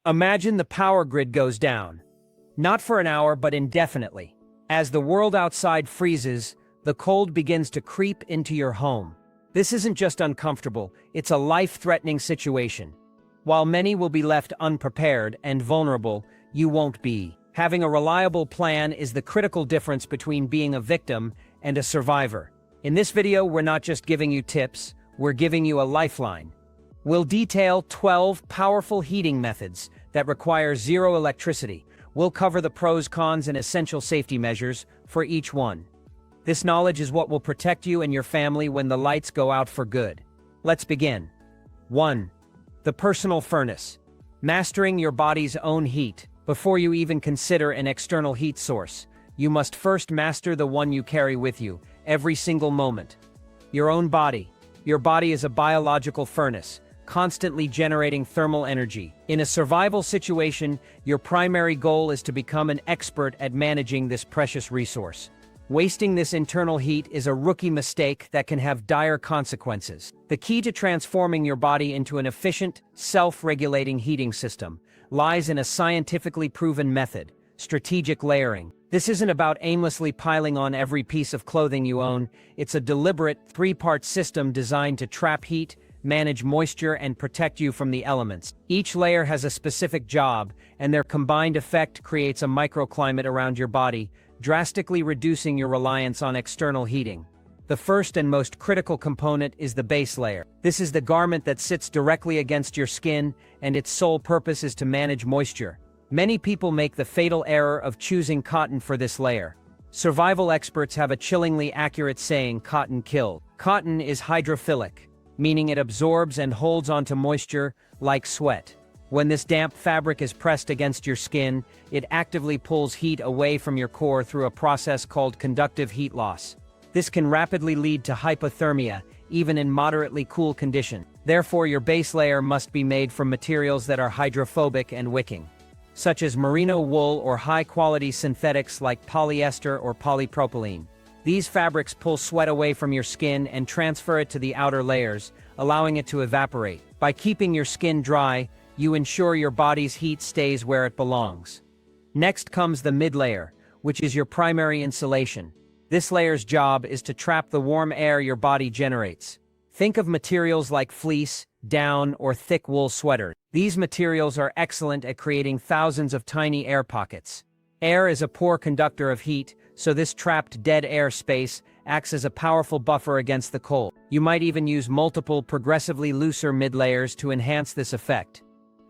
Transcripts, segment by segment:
Imagine the power grid goes down. Not for an hour, but indefinitely. As the world outside freezes, the cold begins to creep into your home. This isn't just uncomfortable, it's a life-threatening situation. While many will be left unprepared and vulnerable, you won't be. Having a reliable plan is the critical difference between being a victim and a survivor. In this video, we're not just giving you tips, we're giving you a lifeline. We'll detail 12 powerful heating methods that require zero electricity. We'll cover the pros, cons, and essential safety measures for each one. This knowledge is what will protect you and your family when the lights go out for good. Let's begin. 1. The personal furnace. Mastering your body's own heat. Before you even consider an external heat source, you must first master the one you carry with you, every single moment. Your own body. Your body is a biological furnace, constantly generating thermal energy. In a survival situation, your primary goal is to become an expert at managing this precious resource. Wasting this internal heat is a rookie mistake that can have dire consequences. The key to transforming your body into an efficient, self-regulating heating system lies in a scientifically proven method: strategic layering. This isn't about aimlessly piling on every piece of clothing you own. It's a deliberate, three-part system designed to trap heat, manage moisture, and protect you from the elements. Each layer has a specific job, and their combined effect creates a microclimate around your body, drastically reducing your reliance on external heating. The first and most critical component is the base layer. This is the garment that sits directly against your skin, and its sole purpose is to manage moisture. Many people make the fatal error of choosing cotton for this layer. Survival experts have a chillingly accurate saying: cotton killed. Cotton is hydrophilic, meaning it absorbs and holds onto moisture like sweat. When this damp fabric is pressed against your skin, it actively pulls heat away from your core through a process called conductive heat loss. This can rapidly lead to hypothermia, even in moderately cool conditions. Therefore, your base layer must be made from materials that are hydrophobic and wicking, such as merino wool or high-quality synthetics like polyester or polypropylene. These fabrics pull sweat away from your skin and transfer it to the outer layers, allowing it to evaporate. By keeping your skin dry, you ensure your body's heat stays where it belongs. Next comes the mid-layer, which is your primary insulation. This layer's job is to trap the warm air your body generates. Think of materials like fleece, down, or thick wool sweaters. These materials are excellent at creating thousands of tiny air pockets. Air is a poor conductor of heat, so this trapped dead air space acts as a powerful buffer against the cold. You might even use multiple progressively looser mid-layers to enhance this effect,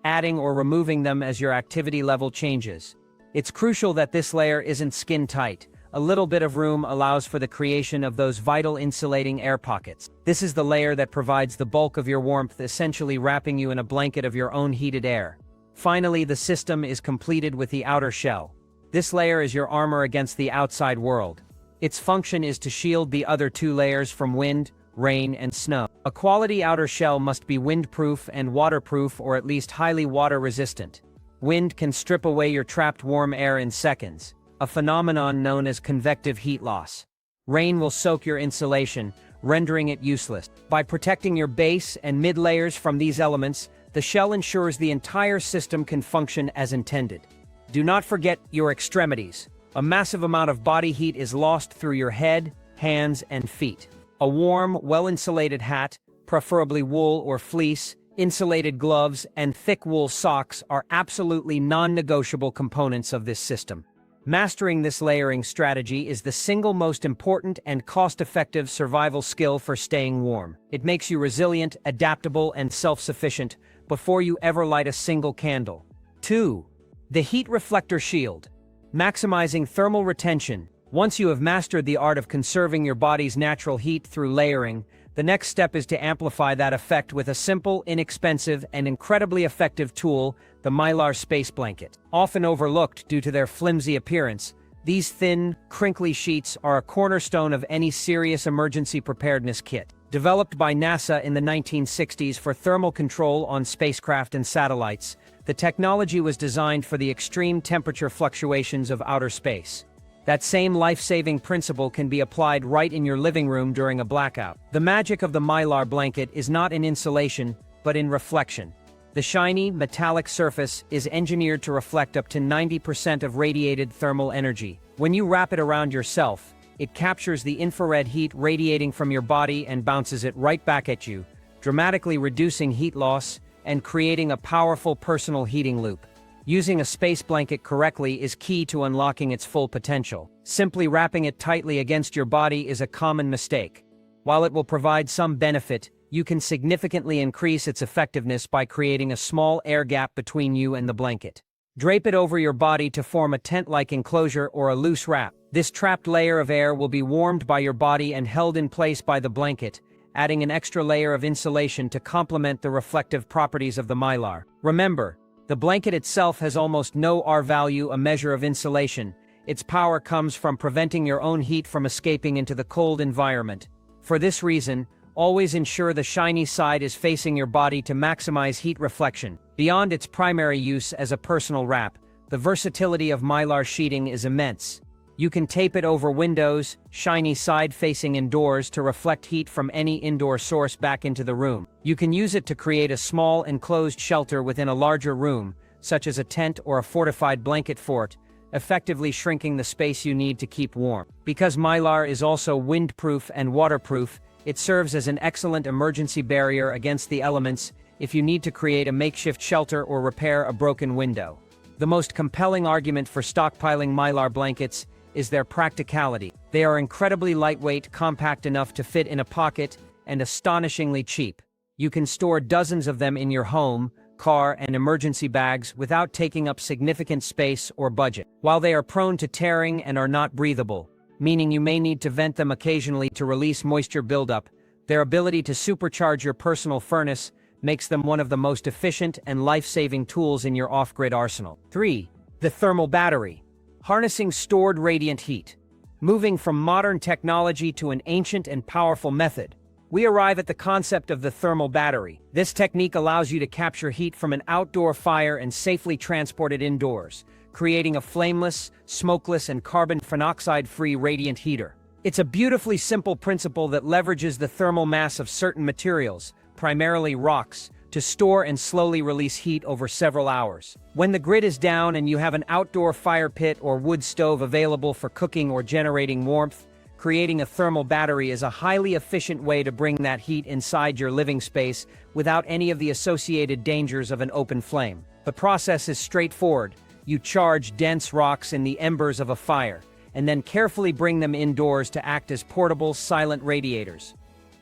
adding or removing them as your activity level changes. It's crucial that this layer isn't skin-tight. A little bit of room allows for the creation of those vital insulating air pockets. This is the layer that provides the bulk of your warmth, essentially wrapping you in a blanket of your own heated air. Finally, the system is completed with the outer shell. This layer is your armor against the outside world. Its function is to shield the other two layers from wind, rain, and snow. A quality outer shell must be windproof and waterproof, or at least highly water-resistant. Wind can strip away your trapped warm air in seconds, a phenomenon known as convective heat loss. Rain will soak your insulation, rendering it useless. By protecting your base and mid-layers from these elements, the shell ensures the entire system can function as intended. Do not forget your extremities. A massive amount of body heat is lost through your head, hands, and feet. A warm, well-insulated hat, preferably wool or fleece, insulated gloves, and thick wool socks are absolutely non-negotiable components of this system. Mastering this layering strategy is the single most important and cost-effective survival skill for staying warm. It makes you resilient, adaptable, and self-sufficient before you ever light a single candle. 2. The heat reflector shield. Maximizing thermal retention. Once you have mastered the art of conserving your body's natural heat through layering, the next step is to amplify that effect with a simple, inexpensive, and incredibly effective tool: the Mylar Space Blanket. Often overlooked due to their flimsy appearance, these thin, crinkly sheets are a cornerstone of any serious emergency preparedness kit. Developed by NASA in the 1960s for thermal control on spacecraft and satellites, the technology was designed for the extreme temperature fluctuations of outer space. That same life-saving principle can be applied right in your living room during a blackout. The magic of the Mylar blanket is not in insulation, but in reflection. The shiny, metallic surface is engineered to reflect up to 90% of radiated thermal energy. When you wrap it around yourself, it captures the infrared heat radiating from your body and bounces it right back at you, dramatically reducing heat loss and creating a powerful personal heating loop. Using a space blanket correctly is key to unlocking its full potential. Simply wrapping it tightly against your body is a common mistake. While it will provide some benefit, you can significantly increase its effectiveness by creating a small air gap between you and the blanket. Drape it over your body to form a tent-like enclosure or a loose wrap. This trapped layer of air will be warmed by your body and held in place by the blanket, adding an extra layer of insulation to complement the reflective properties of the mylar. Remember, the blanket itself has almost no R value, a measure of insulation. Its power comes from preventing your own heat from escaping into the cold environment. For this reason, always ensure the shiny side is facing your body to maximize heat reflection. Beyond its primary use as a personal wrap, the versatility of mylar sheeting is immense. You can tape it over windows, shiny side facing indoors to reflect heat from any indoor source back into the room. You can use it to create a small enclosed shelter within a larger room, such as a tent or a fortified blanket fort, effectively shrinking the space you need to keep warm. Because mylar is also windproof and waterproof, it serves as an excellent emergency barrier against the elements if you need to create a makeshift shelter or repair a broken window. The most compelling argument for stockpiling mylar blankets is their practicality. They are incredibly lightweight, compact enough to fit in a pocket, and astonishingly cheap. You can store dozens of them in your home, car, and emergency bags without taking up significant space or budget. While they are prone to tearing and are not breathable, meaning you may need to vent them occasionally to release moisture buildup, their ability to supercharge your personal furnace makes them one of the most efficient and life-saving tools in your off-grid arsenal. 3. The thermal battery. Harnessing stored radiant heat. Moving from modern technology to an ancient and powerful method, we arrive at the concept of the thermal battery. This technique allows you to capture heat from an outdoor fire and safely transport it indoors, creating a flameless, smokeless, and carbon monoxide-free radiant heater. It's a beautifully simple principle that leverages the thermal mass of certain materials, primarily rocks, to store and slowly release heat over several hours. When the grid is down and you have an outdoor fire pit or wood stove available for cooking or generating warmth, creating a thermal battery is a highly efficient way to bring that heat inside your living space without any of the associated dangers of an open flame. The process is straightforward. You charge dense rocks in the embers of a fire, and then carefully bring them indoors to act as portable, silent radiators.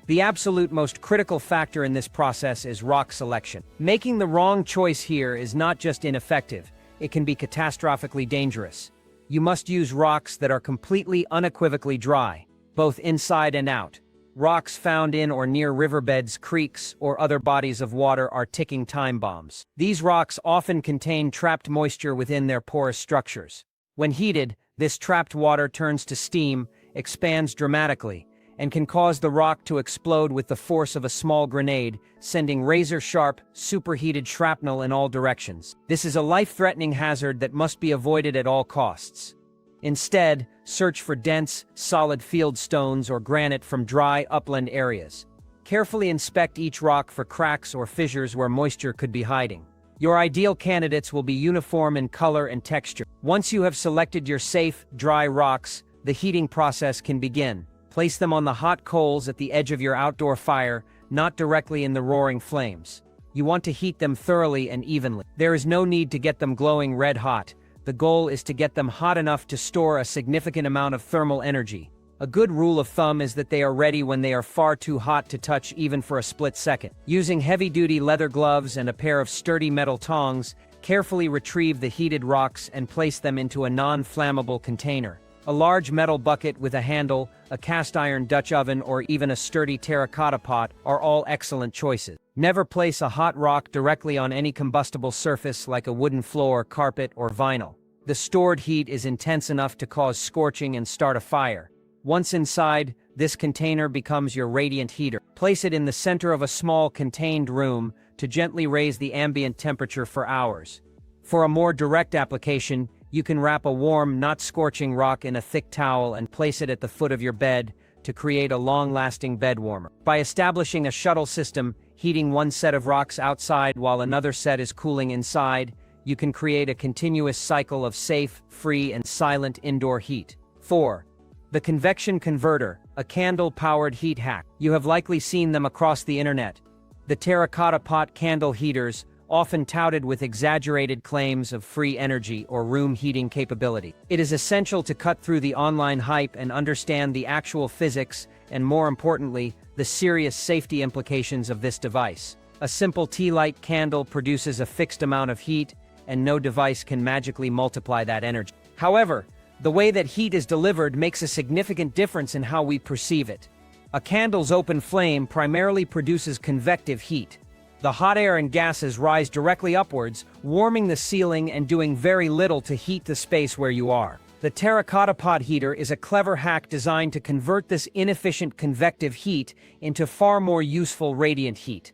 The absolute most critical factor in this process is rock selection. Making the wrong choice here is not just ineffective, it can be catastrophically dangerous. You must use rocks that are completely unequivocally dry, both inside and out. Rocks found in or near riverbeds, creeks, or other bodies of water are ticking time bombs. These rocks often contain trapped moisture within their porous structures. When heated, this trapped water turns to steam, expands dramatically, and can cause the rock to explode with the force of a small grenade, sending razor-sharp, superheated shrapnel in all directions. This is a life-threatening hazard that must be avoided at all costs. Instead, search for dense, solid field stones or granite from dry, upland areas. Carefully inspect each rock for cracks or fissures where moisture could be hiding. Your ideal candidates will be uniform in color and texture. Once you have selected your safe, dry rocks, the heating process can begin. Place them on the hot coals at the edge of your outdoor fire, not directly in the roaring flames. You want to heat them thoroughly and evenly. There is no need to get them glowing red hot. The goal is to get them hot enough to store a significant amount of thermal energy. A good rule of thumb is that they are ready when they are far too hot to touch even for a split second. Using heavy-duty leather gloves and a pair of sturdy metal tongs, carefully retrieve the heated rocks and place them into a non-flammable container. A large metal bucket with a handle, a cast-iron Dutch oven, or even a sturdy terracotta pot are all excellent choices. Never place a hot rock directly on any combustible surface like a wooden floor, carpet, or vinyl. The stored heat is intense enough to cause scorching and start a fire. Once inside, this container becomes your radiant heater. Place it in the center of a small contained room to gently raise the ambient temperature for hours. For a more direct application, you can wrap a warm, not scorching rock in a thick towel and place it at the foot of your bed to create a long-lasting bed warmer. By establishing a shuttle system, heating one set of rocks outside while another set is cooling inside. You can create a continuous cycle of safe, free, and silent indoor heat. 4. The convection converter, a candle-powered heat hack. You have likely seen them across the internet. The terracotta pot candle heaters, often touted with exaggerated claims of free energy or room heating capability. It is essential to cut through the online hype and understand the actual physics and, more importantly, the serious safety implications of this device. A simple tea light candle produces a fixed amount of heat, and no device can magically multiply that energy. However, the way that heat is delivered makes a significant difference in how we perceive it. A candle's open flame primarily produces convective heat. The hot air and gases rise directly upwards, warming the ceiling and doing very little to heat the space where you are. The terracotta pot heater is a clever hack designed to convert this inefficient convective heat into far more useful radiant heat.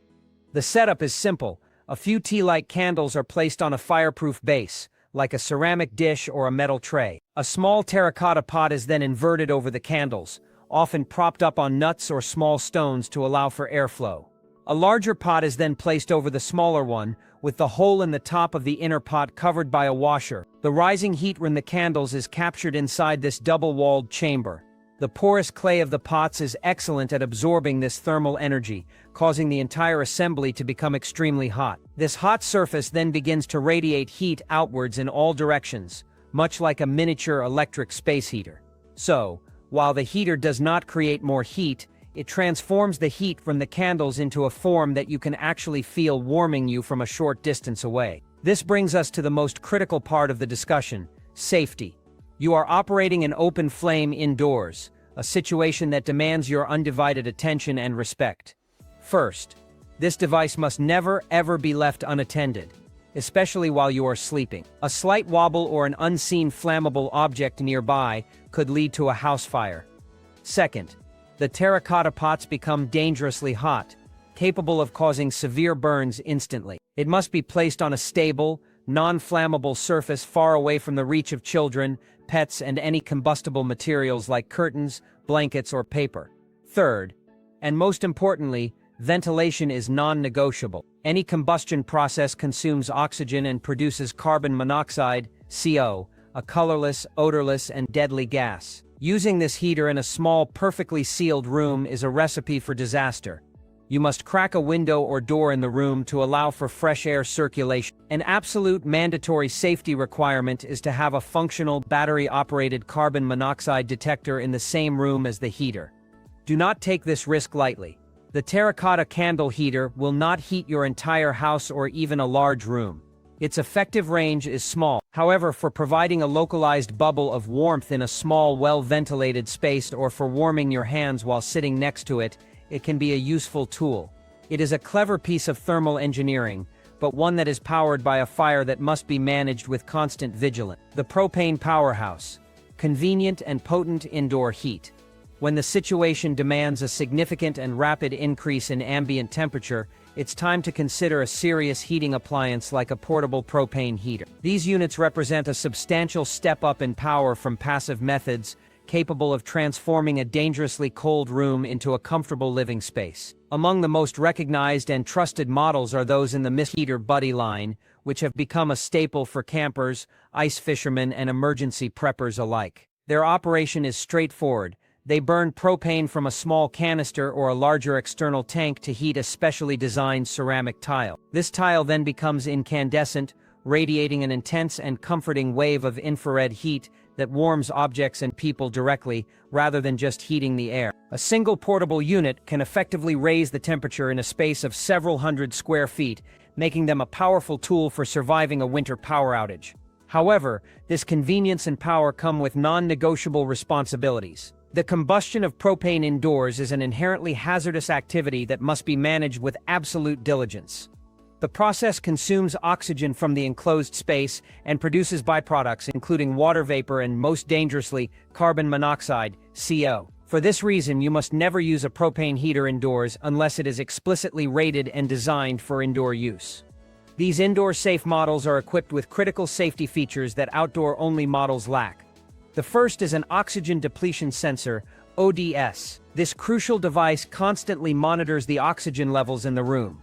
The setup is simple. A few tea-light candles are placed on a fireproof base, like a ceramic dish or a metal tray. A small terracotta pot is then inverted over the candles, often propped up on nuts or small stones to allow for airflow. A larger pot is then placed over the smaller one, with the hole in the top of the inner pot covered by a washer. The rising heat from the candles is captured inside this double-walled chamber. The porous clay of the pots is excellent at absorbing this thermal energy, causing the entire assembly to become extremely hot. This hot surface then begins to radiate heat outwards in all directions, much like a miniature electric space heater. So, while the heater does not create more heat, it transforms the heat from the candles into a form that you can actually feel warming you from a short distance away. This brings us to the most critical part of the discussion: safety. You are operating an open flame indoors, a situation that demands your undivided attention and respect. First, this device must never ever be left unattended, especially while you are sleeping. A slight wobble or an unseen flammable object nearby could lead to a house fire. Second, the terracotta pots become dangerously hot, capable of causing severe burns instantly. It must be placed on a stable, non-flammable surface far away from the reach of children, pets, and any combustible materials like curtains, blankets, or paper. Third, and most importantly, ventilation is non-negotiable. Any combustion process consumes oxygen and produces carbon monoxide, CO, a colorless, odorless, and deadly gas. Using this heater in a small, perfectly sealed room is a recipe for disaster. You must crack a window or door in the room to allow for fresh air circulation. An absolute mandatory safety requirement is to have a functional, battery-operated carbon monoxide detector in the same room as the heater. Do not take this risk lightly. The terracotta candle heater will not heat your entire house or even a large room. Its effective range is small. However, for providing a localized bubble of warmth in a small, well-ventilated space or for warming your hands while sitting next to it, it can be a useful tool. It is a clever piece of thermal engineering, but one that is powered by a fire that must be managed with constant vigilance. The propane powerhouse. Convenient and potent indoor heat. When the situation demands a significant and rapid increase in ambient temperature, it's time to consider a serious heating appliance like a portable propane heater. These units represent a substantial step up in power from passive methods, capable of transforming a dangerously cold room into a comfortable living space. Among the most recognized and trusted models are those in the Mist Heater Buddy line, which have become a staple for campers, ice fishermen, and emergency preppers alike. Their operation is straightforward. They burn propane from a small canister or a larger external tank to heat a specially designed ceramic tile. This tile then becomes incandescent, radiating an intense and comforting wave of infrared heat that warms objects and people directly, rather than just heating the air. A single portable unit can effectively raise the temperature in a space of several hundred square feet, making them a powerful tool for surviving a winter power outage. However, this convenience and power come with non-negotiable responsibilities. The combustion of propane indoors is an inherently hazardous activity that must be managed with absolute diligence. The process consumes oxygen from the enclosed space and produces byproducts including water vapor and, most dangerously, carbon monoxide, CO. For this reason, you must never use a propane heater indoors unless it is explicitly rated and designed for indoor use. These indoor-safe models are equipped with critical safety features that outdoor-only models lack. The first is an oxygen depletion sensor, ODS. This crucial device constantly monitors the oxygen levels in the room.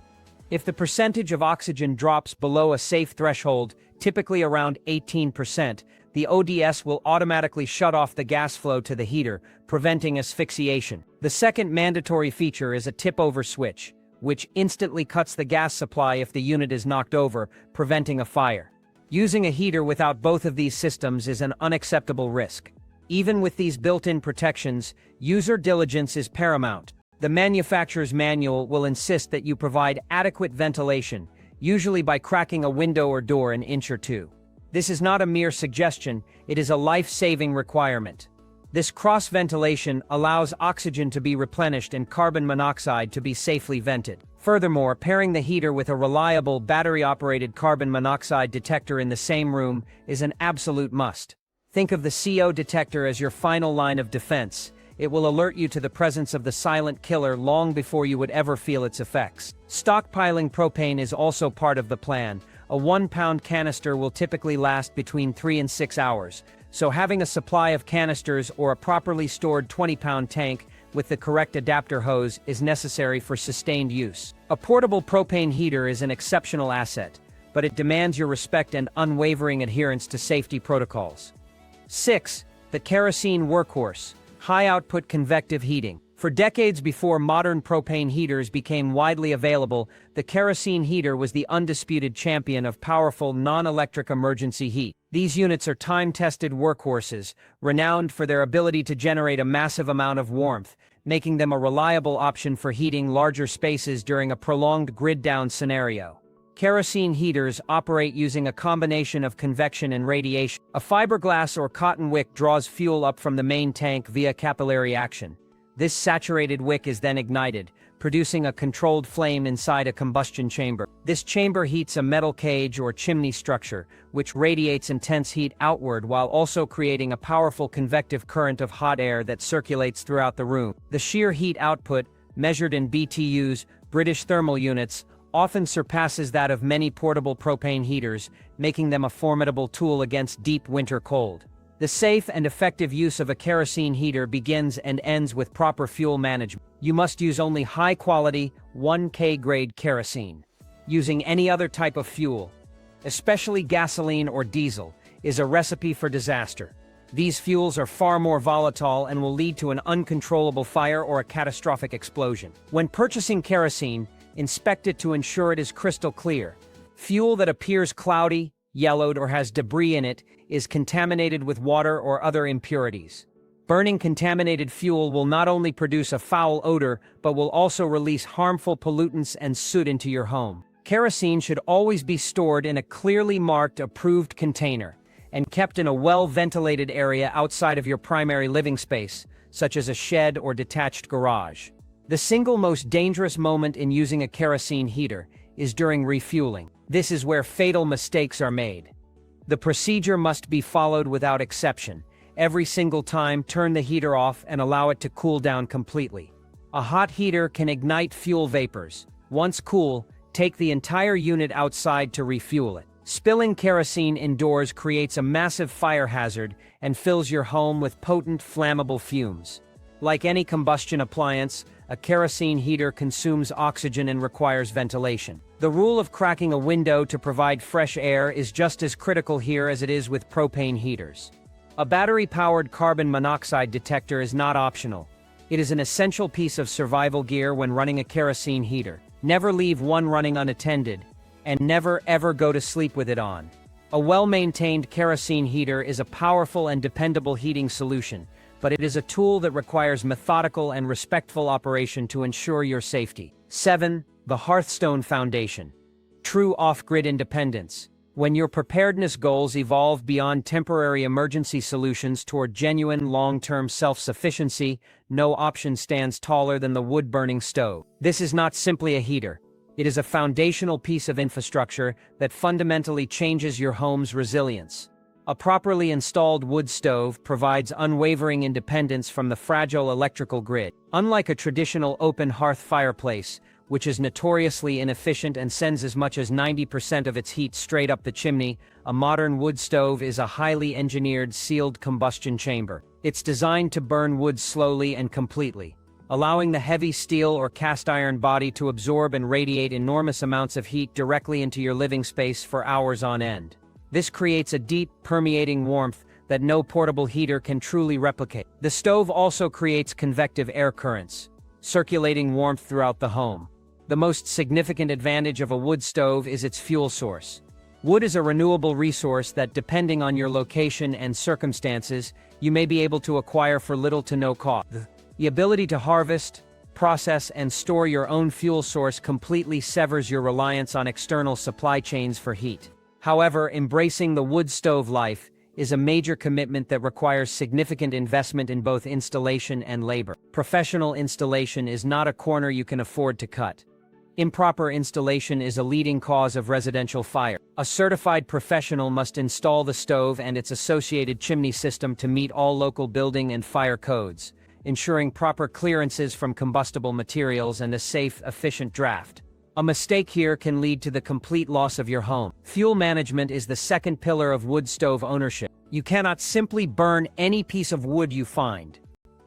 If the percentage of oxygen drops below a safe threshold, typically around 18%, the ODS will automatically shut off the gas flow to the heater, preventing asphyxiation. The second mandatory feature is a tip-over switch, which instantly cuts the gas supply if the unit is knocked over, preventing a fire. Using a heater without both of these systems is an unacceptable risk. Even with these built-in protections, user diligence is paramount. The manufacturer's manual will insist that you provide adequate ventilation, usually by cracking a window or door an inch or two. This is not a mere suggestion, it is a life-saving requirement. This cross-ventilation allows oxygen to be replenished and carbon monoxide to be safely vented. Furthermore, pairing the heater with a reliable battery-operated carbon monoxide detector in the same room is an absolute must. Think of the CO detector as your final line of defense. It will alert you to the presence of the silent killer long before you would ever feel its effects. Stockpiling propane is also part of the plan. A 1-pound canister will typically last between 3 and 6 hours, so having a supply of canisters or a properly stored 20-pound tank with the correct adapter hose is necessary for sustained use. A portable propane heater is an exceptional asset, but it demands your respect and unwavering adherence to safety protocols. 6. The kerosene workhorse. High-output convective heating. For decades before modern propane heaters became widely available, the kerosene heater was the undisputed champion of powerful non-electric emergency heat. These units are time-tested workhorses, renowned for their ability to generate a massive amount of warmth, making them a reliable option for heating larger spaces during a prolonged grid-down scenario. Kerosene heaters operate using a combination of convection and radiation. A fiberglass or cotton wick draws fuel up from the main tank via capillary action. This saturated wick is then ignited, producing a controlled flame inside a combustion chamber. This chamber heats a metal cage or chimney structure, which radiates intense heat outward while also creating a powerful convective current of hot air that circulates throughout the room. The sheer heat output, measured in BTUs, British thermal units, often surpasses that of many portable propane heaters, making them a formidable tool against deep winter cold. The safe and effective use of a kerosene heater begins and ends with proper fuel management. You must use only high-quality, 1K grade kerosene. Using any other type of fuel, especially gasoline or diesel, is a recipe for disaster. These fuels are far more volatile and will lead to an uncontrollable fire or a catastrophic explosion. When purchasing kerosene, inspect it to ensure it is crystal clear. Fuel that appears cloudy, yellowed, or has debris in it is contaminated with water or other impurities. Burning contaminated fuel will not only produce a foul odor, but will also release harmful pollutants and soot into your home. Kerosene should always be stored in a clearly marked, approved container, and kept in a well-ventilated area outside of your primary living space, such as a shed or detached garage. The single most dangerous moment in using a kerosene heater is during refueling. This is where fatal mistakes are made. The procedure must be followed without exception. Every single time, turn the heater off and allow it to cool down completely. A hot heater can ignite fuel vapors. Once cool, take the entire unit outside to refuel it. Spilling kerosene indoors creates a massive fire hazard and fills your home with potent, flammable fumes. Like any combustion appliance, a kerosene heater consumes oxygen and requires ventilation. The rule of cracking a window to provide fresh air is just as critical here as it is with propane heaters. A battery-powered carbon monoxide detector is not optional. It is an essential piece of survival gear when running a kerosene heater. Never leave one running unattended, and never ever go to sleep with it on. A well-maintained kerosene heater is a powerful and dependable heating solution, but it is a tool that requires methodical and respectful operation to ensure your safety. 7. The Hearthstone Foundation. True off-grid independence. When your preparedness goals evolve beyond temporary emergency solutions toward genuine long-term self-sufficiency, no option stands taller than the wood-burning stove. This is not simply a heater. It is a foundational piece of infrastructure that fundamentally changes your home's resilience. A properly installed wood stove provides unwavering independence from the fragile electrical grid. Unlike a traditional open hearth fireplace, which is notoriously inefficient and sends as much as 90% of its heat straight up the chimney, a modern wood stove is a highly engineered sealed combustion chamber. It's designed to burn wood slowly and completely, allowing the heavy steel or cast iron body to absorb and radiate enormous amounts of heat directly into your living space for hours on end. This creates a deep, permeating warmth that no portable heater can truly replicate. The stove also creates convective air currents, circulating warmth throughout the home. The most significant advantage of a wood stove is its fuel source. Wood is a renewable resource that, depending on your location and circumstances, you may be able to acquire for little to no cost. The ability to harvest, process, and store your own fuel source completely severs your reliance on external supply chains for heat. However, embracing the wood stove life is a major commitment that requires significant investment in both installation and labor. Professional installation is not a corner you can afford to cut. Improper installation is a leading cause of residential fire. A certified professional must install the stove and its associated chimney system to meet all local building and fire codes, ensuring proper clearances from combustible materials and a safe, efficient draft. A mistake here can lead to the complete loss of your home. Fuel management is the second pillar of wood stove ownership. You cannot simply burn any piece of wood you find.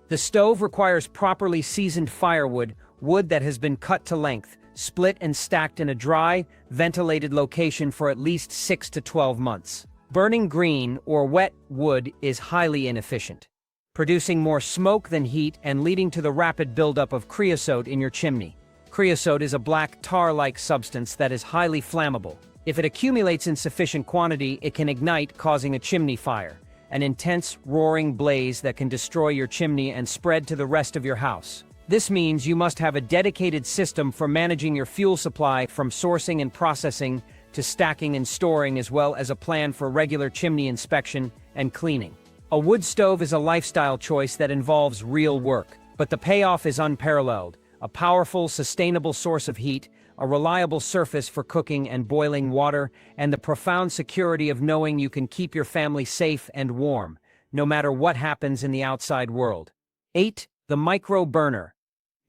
The stove requires properly seasoned firewood, wood that has been cut to length, split and stacked in a dry, ventilated location for at least 6 to 12 months. Burning green or wet wood is highly inefficient, producing more smoke than heat and leading to the rapid buildup of creosote in your chimney. Creosote is a black tar-like substance that is highly flammable. If it accumulates in sufficient quantity, it can ignite, causing a chimney fire, an intense, roaring blaze that can destroy your chimney and spread to the rest of your house. This means you must have a dedicated system for managing your fuel supply, from sourcing and processing to stacking and storing, as well as a plan for regular chimney inspection and cleaning. A wood stove is a lifestyle choice that involves real work, but the payoff is unparalleled. A powerful, sustainable source of heat, a reliable surface for cooking and boiling water, and the profound security of knowing you can keep your family safe and warm, no matter what happens in the outside world. 8. The micro burner.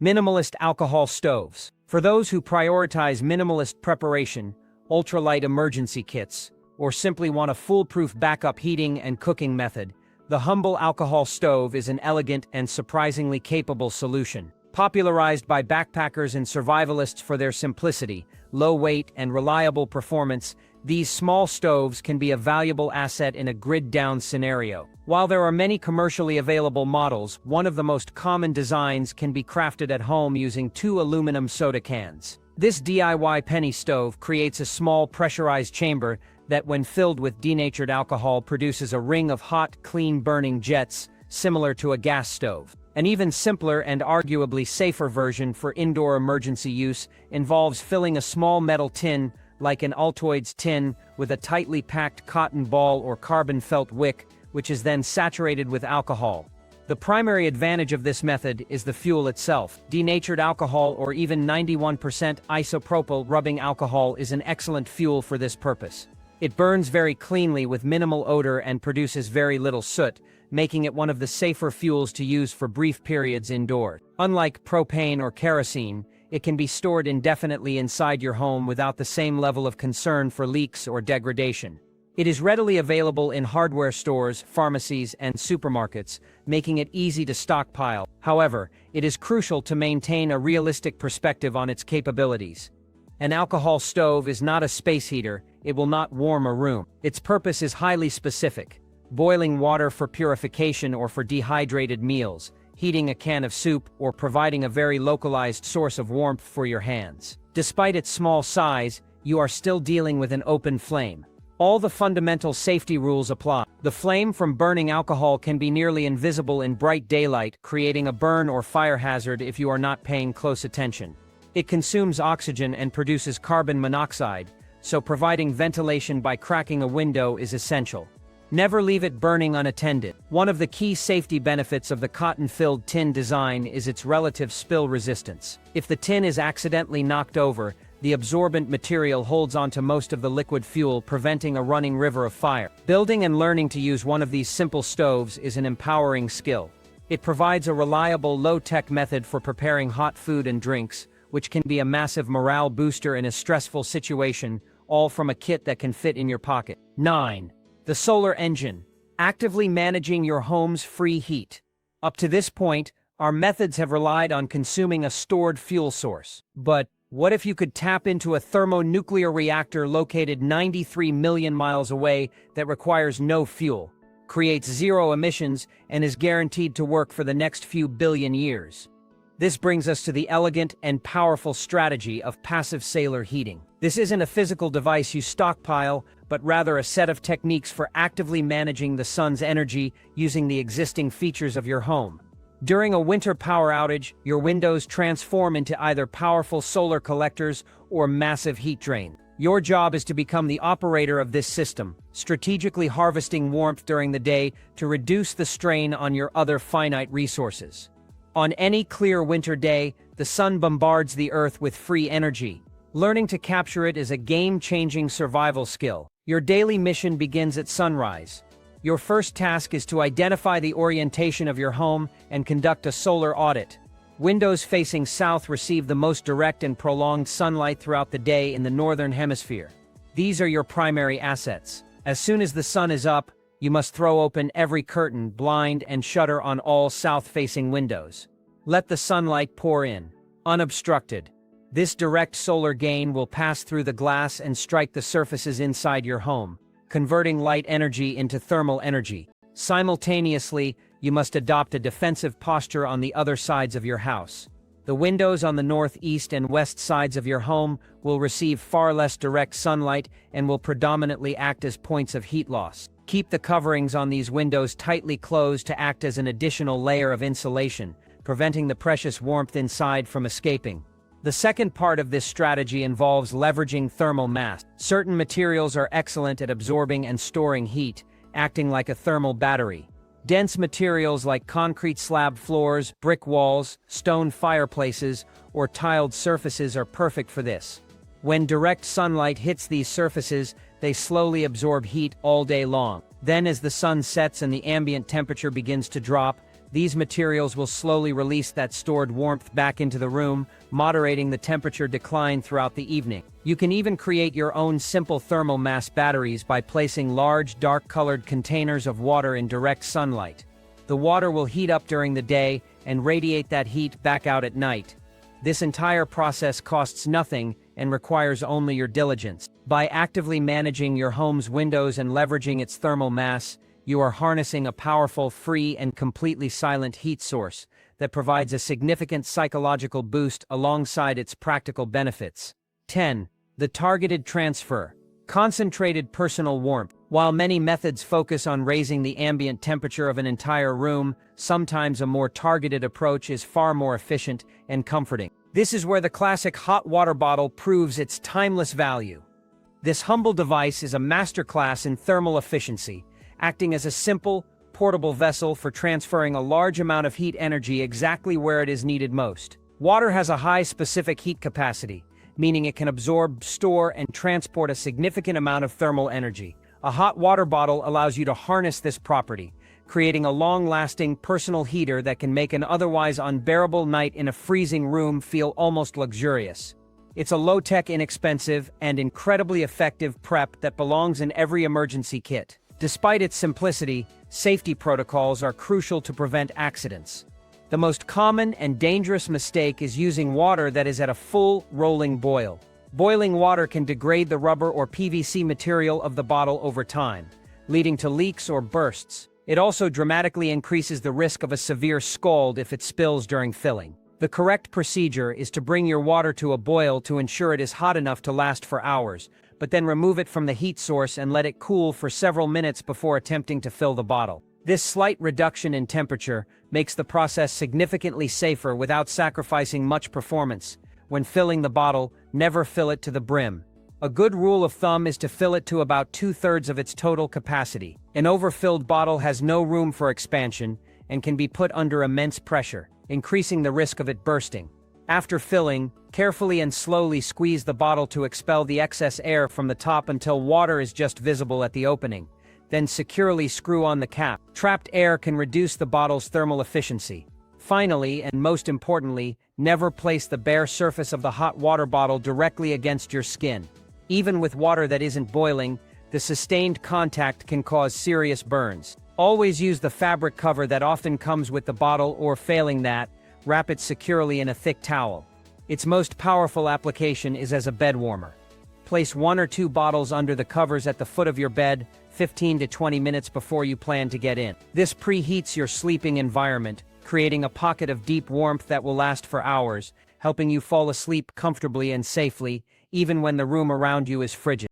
Minimalist alcohol stoves. For those who prioritize minimalist preparation, ultralight emergency kits, or simply want a foolproof backup heating and cooking method, the humble alcohol stove is an elegant and surprisingly capable solution. Popularized by backpackers and survivalists for their simplicity, low weight, and reliable performance, these small stoves can be a valuable asset in a grid-down scenario. While there are many commercially available models, one of the most common designs can be crafted at home using 2 aluminum soda cans. This DIY penny stove creates a small pressurized chamber that, when filled with denatured alcohol, produces a ring of hot, clean-burning jets, similar to a gas stove. An even simpler and arguably safer version for indoor emergency use involves filling a small metal tin, like an Altoids tin, with a tightly packed cotton ball or carbon felt wick, which is then saturated with alcohol. The primary advantage of this method is the fuel itself. Denatured alcohol, or even 91% isopropyl rubbing alcohol, is an excellent fuel for this purpose. It burns very cleanly with minimal odor and produces very little soot, making it one of the safer fuels to use for brief periods indoors. Unlike propane or kerosene, it can be stored indefinitely inside your home without the same level of concern for leaks or degradation. It is readily available in hardware stores, pharmacies, and supermarkets, making it easy to stockpile. However, it is crucial to maintain a realistic perspective on its capabilities. An alcohol stove is not a space heater. It will not warm a room. Its purpose is highly specific: boiling water for purification or for dehydrated meals, heating a can of soup, or providing a very localized source of warmth for your hands. Despite its small size, you are still dealing with an open flame. All the fundamental safety rules apply. The flame from burning alcohol can be nearly invisible in bright daylight, creating a burn or fire hazard if you are not paying close attention. It consumes oxygen and produces carbon monoxide, so providing ventilation by cracking a window is essential. Never leave it burning unattended. One of the key safety benefits of the cotton-filled tin design is its relative spill resistance. If the tin is accidentally knocked over, the absorbent material holds onto most of the liquid fuel, preventing a running river of fire. Building and learning to use one of these simple stoves is an empowering skill. It provides a reliable, low-tech method for preparing hot food and drinks, which can be a massive morale booster in a stressful situation, all from a kit that can fit in your pocket. 9. The solar engine. Actively managing your home's free heat. Up to this point, our methods have relied on consuming a stored fuel source. But what if you could tap into a thermonuclear reactor located 93 million miles away that requires no fuel, creates zero emissions, and is guaranteed to work for the next few billion years? This brings us to the elegant and powerful strategy of passive solar heating. This isn't a physical device you stockpile, but rather a set of techniques for actively managing the sun's energy using the existing features of your home. During a winter power outage, your windows transform into either powerful solar collectors or massive heat drains. Your job is to become the operator of this system, strategically harvesting warmth during the day to reduce the strain on your other finite resources. On any clear winter day, the sun bombards the earth with free energy. Learning to capture it is a game-changing survival skill. Your daily mission begins at sunrise. Your first task is to identify the orientation of your home and conduct a solar audit. Windows facing south receive the most direct and prolonged sunlight throughout the day in the northern hemisphere. These are your primary assets. As soon as the sun is up, you must throw open every curtain, blind, and shutter on all south-facing windows. Let the sunlight pour in, unobstructed. This direct solar gain will pass through the glass and strike the surfaces inside your home, converting light energy into thermal energy. Simultaneously, you must adopt a defensive posture on the other sides of your house. The windows on the north, east, and west sides of your home will receive far less direct sunlight and will predominantly act as points of heat loss. Keep the coverings on these windows tightly closed to act as an additional layer of insulation, preventing the precious warmth inside from escaping. The second part of this strategy involves leveraging thermal mass. Certain materials are excellent at absorbing and storing heat, acting like a thermal battery. Dense materials like concrete slab floors, brick walls, stone fireplaces, or tiled surfaces are perfect for this. When direct sunlight hits these surfaces, they slowly absorb heat all day long. Then, as the sun sets and the ambient temperature begins to drop, these materials will slowly release that stored warmth back into the room, moderating the temperature decline throughout the evening. You can even create your own simple thermal mass batteries by placing large, dark-colored containers of water in direct sunlight. The water will heat up during the day and radiate that heat back out at night. This entire process costs nothing and requires only your diligence. By actively managing your home's windows and leveraging its thermal mass, you are harnessing a powerful, free, and completely silent heat source that provides a significant psychological boost alongside its practical benefits. 10. The targeted transfer. Concentrated personal warmth. While many methods focus on raising the ambient temperature of an entire room, sometimes a more targeted approach is far more efficient and comforting. This is where the classic hot water bottle proves its timeless value. This humble device is a masterclass in thermal efficiency, acting as a simple, portable vessel for transferring a large amount of heat energy exactly where it is needed most. Water has a high specific heat capacity, meaning it can absorb, store, and transport a significant amount of thermal energy. A hot water bottle allows you to harness this property, creating a long-lasting personal heater that can make an otherwise unbearable night in a freezing room feel almost luxurious. It's a low-tech, inexpensive, and incredibly effective prep that belongs in every emergency kit. Despite its simplicity, safety protocols are crucial to prevent accidents. The most common and dangerous mistake is using water that is at a full, rolling boil. Boiling water can degrade the rubber or PVC material of the bottle over time, leading to leaks or bursts. It also dramatically increases the risk of a severe scald if it spills during filling. The correct procedure is to bring your water to a boil to ensure it is hot enough to last for hours, but then remove it from the heat source and let it cool for several minutes before attempting to fill the bottle. This slight reduction in temperature makes the process significantly safer without sacrificing much performance. When filling the bottle, never fill it to the brim. A good rule of thumb is to fill it to about 2/3 of its total capacity. An overfilled bottle has no room for expansion and can be put under immense pressure, increasing the risk of it bursting. After filling, carefully and slowly squeeze the bottle to expel the excess air from the top until water is just visible at the opening. Then securely screw on the cap. Trapped air can reduce the bottle's thermal efficiency. Finally, and most importantly, never place the bare surface of the hot water bottle directly against your skin. Even with water that isn't boiling, the sustained contact can cause serious burns. Always use the fabric cover that often comes with the bottle, or failing that, wrap it securely in a thick towel. Its most powerful application is as a bed warmer. Place 1 or 2 bottles under the covers at the foot of your bed, 15 to 20 minutes before you plan to get in. This preheats your sleeping environment, creating a pocket of deep warmth that will last for hours, helping you fall asleep comfortably and safely, even when the room around you is frigid.